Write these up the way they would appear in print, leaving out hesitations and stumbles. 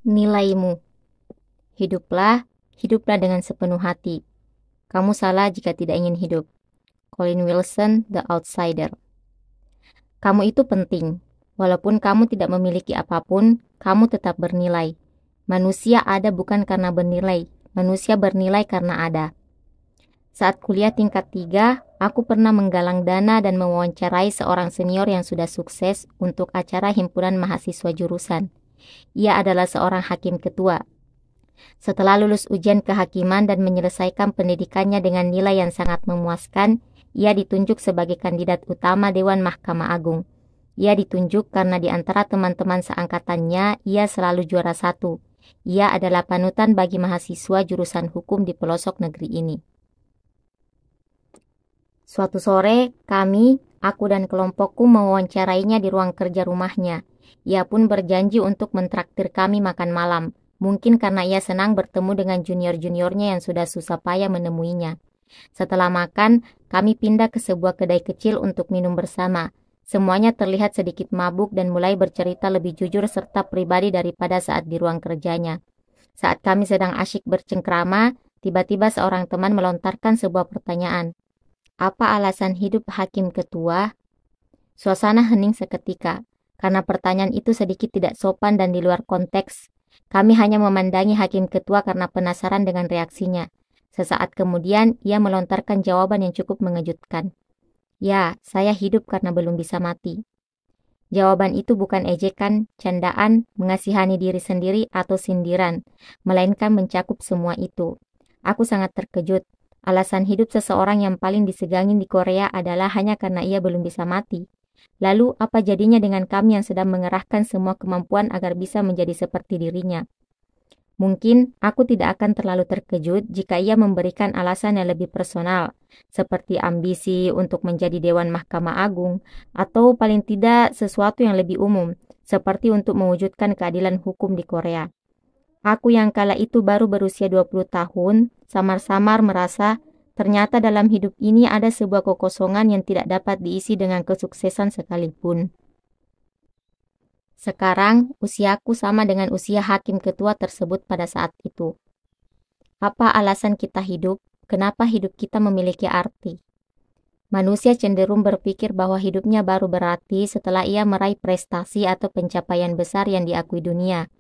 Nilaimu. Hiduplah, hiduplah dengan sepenuh hati. Kamu salah jika tidak ingin hidup. Colin Wilson, The Outsider. Kamu itu penting. Walaupun kamu tidak memiliki apapun, kamu tetap bernilai. Manusia ada bukan karena bernilai. Manusia bernilai karena ada. Saat kuliah tingkat 3, aku pernah menggalang dana dan mewawancarai seorang senior yang sudah sukses untuk acara himpunan mahasiswa jurusan. Ia adalah seorang hakim ketua. Setelah lulus ujian kehakiman dan menyelesaikan pendidikannya dengan nilai yang sangat memuaskan, ia ditunjuk sebagai kandidat utama Dewan Mahkamah Agung. Ia ditunjuk karena di antara teman-teman seangkatannya, ia selalu juara 1. Ia adalah panutan bagi mahasiswa jurusan hukum di pelosok negeri ini. Suatu sore, aku dan kelompokku mewawancarainya di ruang kerja rumahnya. Ia pun berjanji untuk mentraktir kami makan malam. Mungkin karena ia senang bertemu dengan junior-juniornya yang sudah susah payah menemuinya. Setelah makan, kami pindah ke sebuah kedai kecil untuk minum bersama. Semuanya terlihat sedikit mabuk dan mulai bercerita lebih jujur serta pribadi daripada saat di ruang kerjanya. Saat kami sedang asyik bercengkrama, tiba-tiba seorang teman melontarkan sebuah pertanyaan. Apa alasan hidup hakim ketua? Suasana hening seketika. Karena pertanyaan itu sedikit tidak sopan dan di luar konteks. Kami hanya memandangi hakim ketua karena penasaran dengan reaksinya. Sesaat kemudian, ia melontarkan jawaban yang cukup mengejutkan. Ya, saya hidup karena belum bisa mati. Jawaban itu bukan ejekan, candaan, mengasihani diri sendiri, atau sindiran, melainkan mencakup semua itu. Aku sangat terkejut. Alasan hidup seseorang yang paling disegani di Korea adalah hanya karena ia belum bisa mati. Lalu, apa jadinya dengan kami yang sedang mengerahkan semua kemampuan agar bisa menjadi seperti dirinya? Mungkin aku tidak akan terlalu terkejut jika ia memberikan alasan yang lebih personal, seperti ambisi untuk menjadi Dewan Mahkamah Agung, atau paling tidak sesuatu yang lebih umum, seperti untuk mewujudkan keadilan hukum di Korea. Aku yang kala itu baru berusia 20 tahun, samar-samar merasa ternyata dalam hidup ini ada sebuah kekosongan yang tidak dapat diisi dengan kesuksesan sekalipun. Sekarang, usiaku sama dengan usia hakim ketua tersebut pada saat itu. Apa alasan kita hidup? Kenapa hidup kita memiliki arti? Manusia cenderung berpikir bahwa hidupnya baru berarti setelah ia meraih prestasi atau pencapaian besar yang diakui dunia.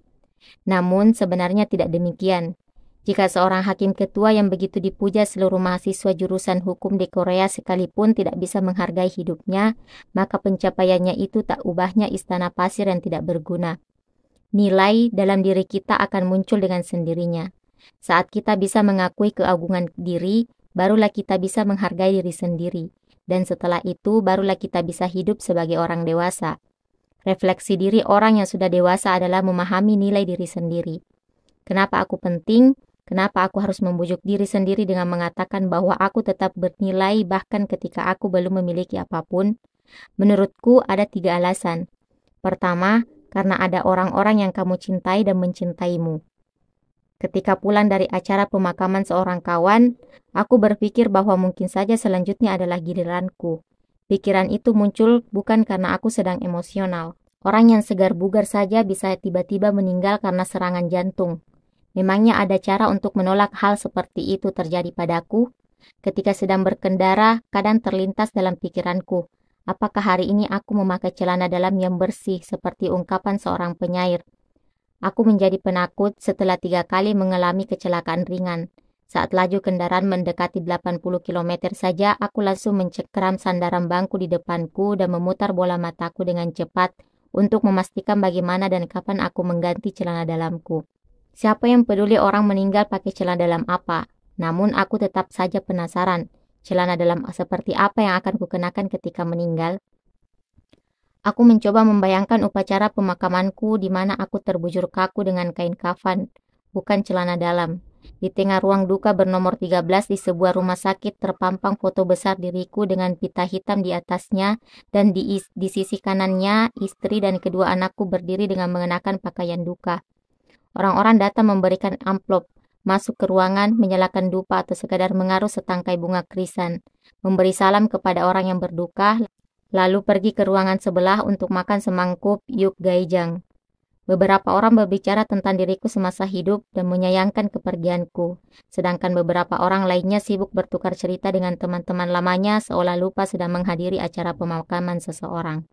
Namun sebenarnya tidak demikian. Jika seorang hakim ketua yang begitu dipuja seluruh mahasiswa jurusan hukum di Korea sekalipun tidak bisa menghargai hidupnya, maka pencapaiannya itu tak ubahnya istana pasir yang tidak berguna. Nilai dalam diri kita akan muncul dengan sendirinya. Saat kita bisa mengakui keagungan diri, barulah kita bisa menghargai diri sendiri. Dan setelah itu, barulah kita bisa hidup sebagai orang dewasa. Refleksi diri orang yang sudah dewasa adalah memahami nilai diri sendiri. Kenapa aku penting? Kenapa aku harus membujuk diri sendiri dengan mengatakan bahwa aku tetap bernilai bahkan ketika aku belum memiliki apapun? Menurutku ada 3 alasan. Pertama, karena ada orang-orang yang kamu cintai dan mencintaimu. Ketika pulang dari acara pemakaman seorang kawan, aku berpikir bahwa mungkin saja selanjutnya adalah giliranku. Pikiran itu muncul bukan karena aku sedang emosional. Orang yang segar bugar saja bisa tiba-tiba meninggal karena serangan jantung. Memangnya ada cara untuk menolak hal seperti itu terjadi padaku? Ketika sedang berkendara, kadang terlintas dalam pikiranku, apakah hari ini aku memakai celana dalam yang bersih seperti ungkapan seorang penyair? Aku menjadi penakut setelah 3 kali mengalami kecelakaan ringan. Saat laju kendaraan mendekati 80 km saja, aku langsung mencekram sandaran bangku di depanku dan memutar bola mataku dengan cepat untuk memastikan bagaimana dan kapan aku mengganti celana dalamku. Siapa yang peduli orang meninggal pakai celana dalam apa? Namun aku tetap saja penasaran, celana dalam seperti apa yang akan kukenakan ketika meninggal? Aku mencoba membayangkan upacara pemakamanku di mana aku terbujur kaku dengan kain kafan, bukan celana dalam. Di tengah ruang duka bernomor 13 di sebuah rumah sakit terpampang foto besar diriku dengan pita hitam di atasnya dan di sisi kanannya istri dan kedua anakku berdiri dengan mengenakan pakaian duka. Orang-orang datang memberikan amplop, masuk ke ruangan, menyalakan dupa atau sekadar mengaruh setangkai bunga krisan, memberi salam kepada orang yang berduka, lalu pergi ke ruangan sebelah untuk makan semangkuk yuk gaijang. Beberapa orang berbicara tentang diriku semasa hidup dan menyayangkan kepergianku, sedangkan beberapa orang lainnya sibuk bertukar cerita dengan teman-teman lamanya seolah lupa sedang menghadiri acara pemakaman seseorang.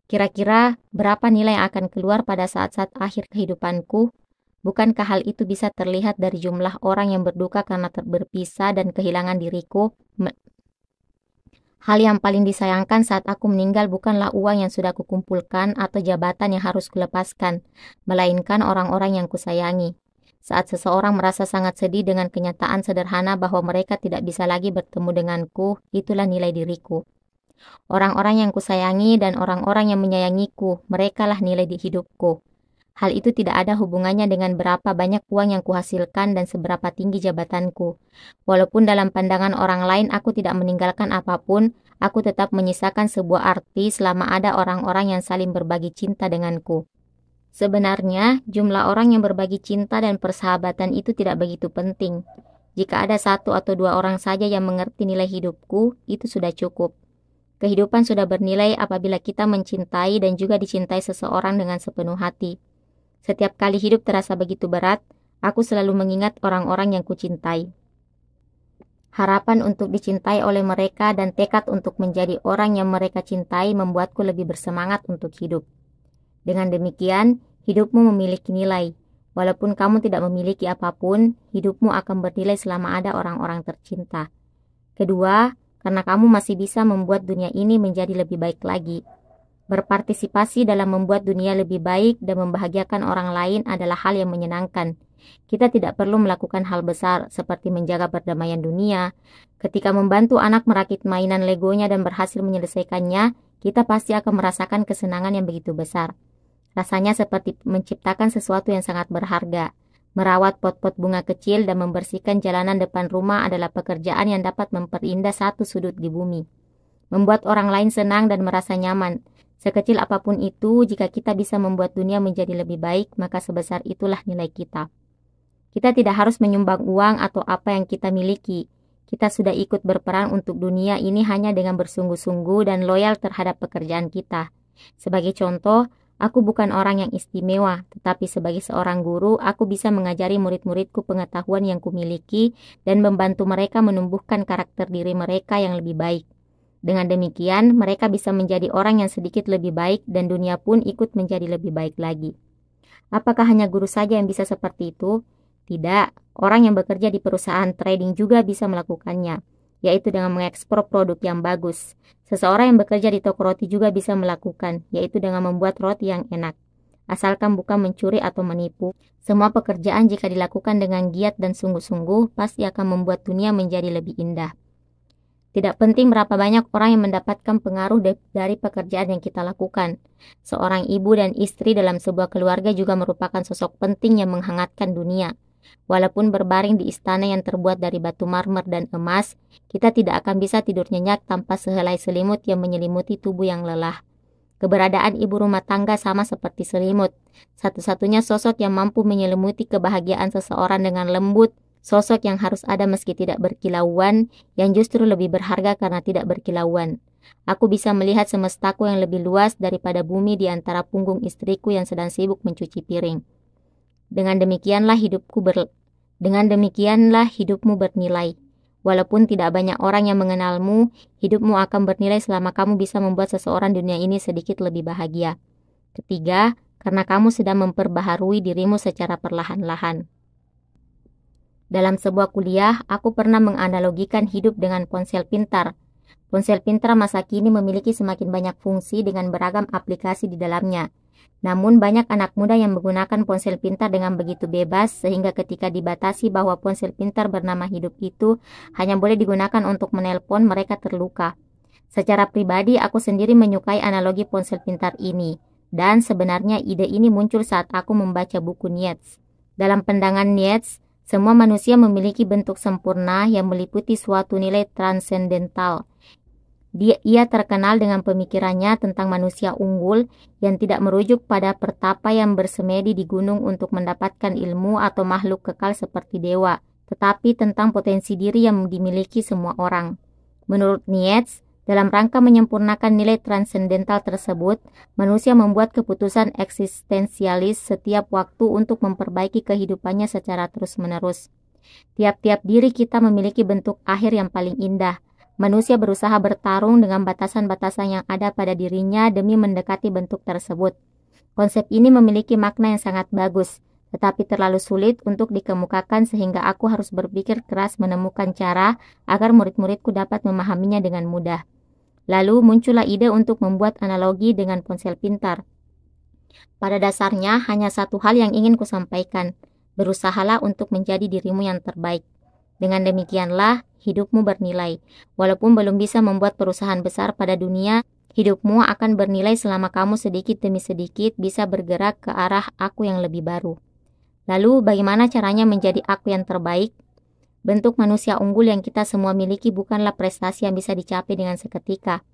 Kira-kira berapa nilai yang akan keluar pada saat-saat akhir kehidupanku? Bukankah hal itu bisa terlihat dari jumlah orang yang berduka karena berpisah dan kehilangan diriku? Hal yang paling disayangkan saat aku meninggal bukanlah uang yang sudah kukumpulkan atau jabatan yang harus kulepaskan, melainkan orang-orang yang kusayangi. Saat seseorang merasa sangat sedih dengan kenyataan sederhana bahwa mereka tidak bisa lagi bertemu denganku, itulah nilai diriku. Orang-orang yang kusayangi dan orang-orang yang menyayangiku, merekalah nilai di hidupku. Hal itu tidak ada hubungannya dengan berapa banyak uang yang kuhasilkan dan seberapa tinggi jabatanku. Walaupun dalam pandangan orang lain aku tidak meninggalkan apapun, aku tetap menyisakan sebuah arti selama ada orang-orang yang saling berbagi cinta denganku. Sebenarnya, jumlah orang yang berbagi cinta dan persahabatan itu tidak begitu penting. Jika ada satu atau dua orang saja yang mengerti nilai hidupku, itu sudah cukup. Kehidupan sudah bernilai apabila kita mencintai dan juga dicintai seseorang dengan sepenuh hati. Setiap kali hidup terasa begitu berat, aku selalu mengingat orang-orang yang kucintai. Harapan untuk dicintai oleh mereka dan tekad untuk menjadi orang yang mereka cintai membuatku lebih bersemangat untuk hidup. Dengan demikian, hidupmu memiliki nilai. Walaupun kamu tidak memiliki apapun, hidupmu akan bernilai selama ada orang-orang tercinta. Kedua, karena kamu masih bisa membuat dunia ini menjadi lebih baik lagi. Berpartisipasi dalam membuat dunia lebih baik dan membahagiakan orang lain adalah hal yang menyenangkan. Kita tidak perlu melakukan hal besar seperti menjaga perdamaian dunia. Ketika membantu anak merakit mainan Legonya dan berhasil menyelesaikannya, kita pasti akan merasakan kesenangan yang begitu besar. Rasanya seperti menciptakan sesuatu yang sangat berharga. Merawat pot-pot bunga kecil dan membersihkan jalanan depan rumah adalah pekerjaan yang dapat memperindah satu sudut di bumi. Membuat orang lain senang dan merasa nyaman. Sekecil apapun itu, jika kita bisa membuat dunia menjadi lebih baik, maka sebesar itulah nilai kita. Kita tidak harus menyumbang uang atau apa yang kita miliki. Kita sudah ikut berperan untuk dunia ini hanya dengan bersungguh-sungguh dan loyal terhadap pekerjaan kita. Sebagai contoh, aku bukan orang yang istimewa, tetapi sebagai seorang guru, aku bisa mengajari murid-muridku pengetahuan yang kumiliki dan membantu mereka menumbuhkan karakter diri mereka yang lebih baik. Dengan demikian, mereka bisa menjadi orang yang sedikit lebih baik dan dunia pun ikut menjadi lebih baik lagi. Apakah hanya guru saja yang bisa seperti itu? Tidak, orang yang bekerja di perusahaan trading juga bisa melakukannya, yaitu dengan mengekspor produk yang bagus. Seseorang yang bekerja di toko roti juga bisa melakukan, yaitu dengan membuat roti yang enak. Asalkan bukan mencuri atau menipu, semua pekerjaan jika dilakukan dengan giat dan sungguh-sungguh pasti akan membuat dunia menjadi lebih indah. Tidak penting berapa banyak orang yang mendapatkan pengaruh dari pekerjaan yang kita lakukan. Seorang ibu dan istri dalam sebuah keluarga juga merupakan sosok penting yang menghangatkan dunia. Walaupun berbaring di istana yang terbuat dari batu marmer dan emas, kita tidak akan bisa tidur nyenyak tanpa sehelai selimut yang menyelimuti tubuh yang lelah. Keberadaan ibu rumah tangga sama seperti selimut. Satu-satunya sosok yang mampu menyelimuti kebahagiaan seseorang dengan lembut, sosok yang harus ada meski tidak berkilauan, yang justru lebih berharga karena tidak berkilauan. Aku bisa melihat semestaku yang lebih luas daripada bumi di antara punggung istriku yang sedang sibuk mencuci piring. Dengan demikianlah hidupmu bernilai. Walaupun tidak banyak orang yang mengenalmu, hidupmu akan bernilai selama kamu bisa membuat seseorang dunia ini sedikit lebih bahagia. Ketiga, karena kamu sedang memperbaharui dirimu secara perlahan-lahan. Dalam sebuah kuliah, aku pernah menganalogikan hidup dengan ponsel pintar. Ponsel pintar masa kini memiliki semakin banyak fungsi dengan beragam aplikasi di dalamnya. Namun banyak anak muda yang menggunakan ponsel pintar dengan begitu bebas sehingga ketika dibatasi bahwa ponsel pintar bernama hidup itu hanya boleh digunakan untuk menelpon, mereka terluka. Secara pribadi, aku sendiri menyukai analogi ponsel pintar ini. Dan sebenarnya ide ini muncul saat aku membaca buku Nietzsche. Dalam pandangan Nietzsche, semua manusia memiliki bentuk sempurna yang meliputi suatu nilai transendental. Ia terkenal dengan pemikirannya tentang manusia unggul yang tidak merujuk pada pertapa yang bersemedi di gunung untuk mendapatkan ilmu atau makhluk kekal seperti dewa, tetapi tentang potensi diri yang dimiliki semua orang. Menurut Nietzsche, Dalam rangka menyempurnakan nilai transendental tersebut, manusia membuat keputusan eksistensialis setiap waktu untuk memperbaiki kehidupannya secara terus-menerus. Tiap-tiap diri kita memiliki bentuk akhir yang paling indah. Manusia berusaha bertarung dengan batasan-batasan yang ada pada dirinya demi mendekati bentuk tersebut. Konsep ini memiliki makna yang sangat bagus, tetapi terlalu sulit untuk dikemukakan sehingga aku harus berpikir keras menemukan cara agar murid-muridku dapat memahaminya dengan mudah. Lalu muncullah ide untuk membuat analogi dengan ponsel pintar. Pada dasarnya hanya satu hal yang ingin kusampaikan. Berusahalah untuk menjadi dirimu yang terbaik. Dengan demikianlah hidupmu bernilai. Walaupun belum bisa membuat perusahaan besar pada dunia, hidupmu akan bernilai selama kamu sedikit demi sedikit bisa bergerak ke arah aku yang lebih baru. Lalu bagaimana caranya menjadi aku yang terbaik? Bentuk manusia unggul yang kita semua miliki bukanlah prestasi yang bisa dicapai dengan seketika.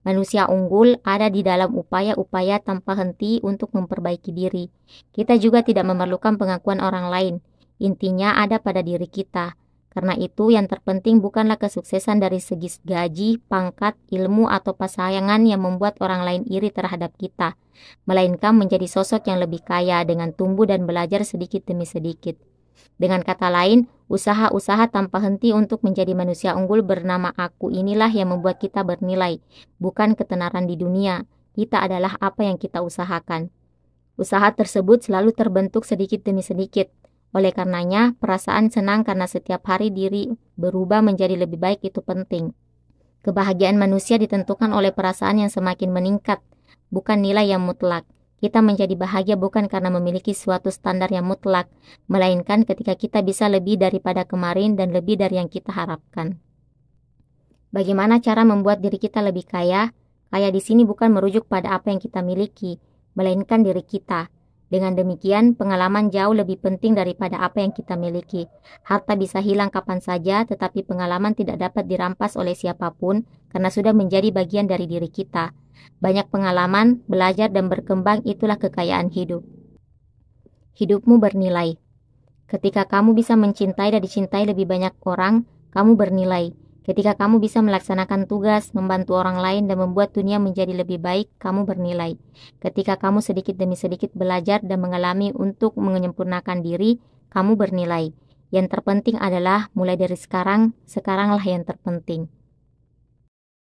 Manusia unggul ada di dalam upaya-upaya tanpa henti untuk memperbaiki diri. Kita juga tidak memerlukan pengakuan orang lain. Intinya ada pada diri kita. Karena itu yang terpenting bukanlah kesuksesan dari segi gaji, pangkat, ilmu, atau pasangan yang membuat orang lain iri terhadap kita, melainkan menjadi sosok yang lebih kaya dengan tumbuh dan belajar sedikit demi sedikit. Dengan kata lain, usaha-usaha tanpa henti untuk menjadi manusia unggul bernama aku inilah yang membuat kita bernilai, bukan ketenaran di dunia. Kita adalah apa yang kita usahakan. Usaha tersebut selalu terbentuk sedikit demi sedikit. Oleh karenanya, perasaan senang karena setiap hari diri berubah menjadi lebih baik itu penting. Kebahagiaan manusia ditentukan oleh perasaan yang semakin meningkat, bukan nilai yang mutlak. Kita menjadi bahagia bukan karena memiliki suatu standar yang mutlak, melainkan ketika kita bisa lebih daripada kemarin dan lebih dari yang kita harapkan. Bagaimana cara membuat diri kita lebih kaya? Kaya di sini bukan merujuk pada apa yang kita miliki, melainkan diri kita. Dengan demikian, pengalaman jauh lebih penting daripada apa yang kita miliki. Harta bisa hilang kapan saja, tetapi pengalaman tidak dapat dirampas oleh siapapun karena sudah menjadi bagian dari diri kita. Banyak pengalaman, belajar, dan berkembang itulah kekayaan hidup. Hidupmu bernilai. Ketika kamu bisa mencintai dan dicintai lebih banyak orang, kamu bernilai. Ketika kamu bisa melaksanakan tugas, membantu orang lain, dan membuat dunia menjadi lebih baik, kamu bernilai. Ketika kamu sedikit demi sedikit belajar dan mengalami untuk menyempurnakan diri, kamu bernilai. Yang terpenting adalah mulai dari sekarang, sekaranglah yang terpenting.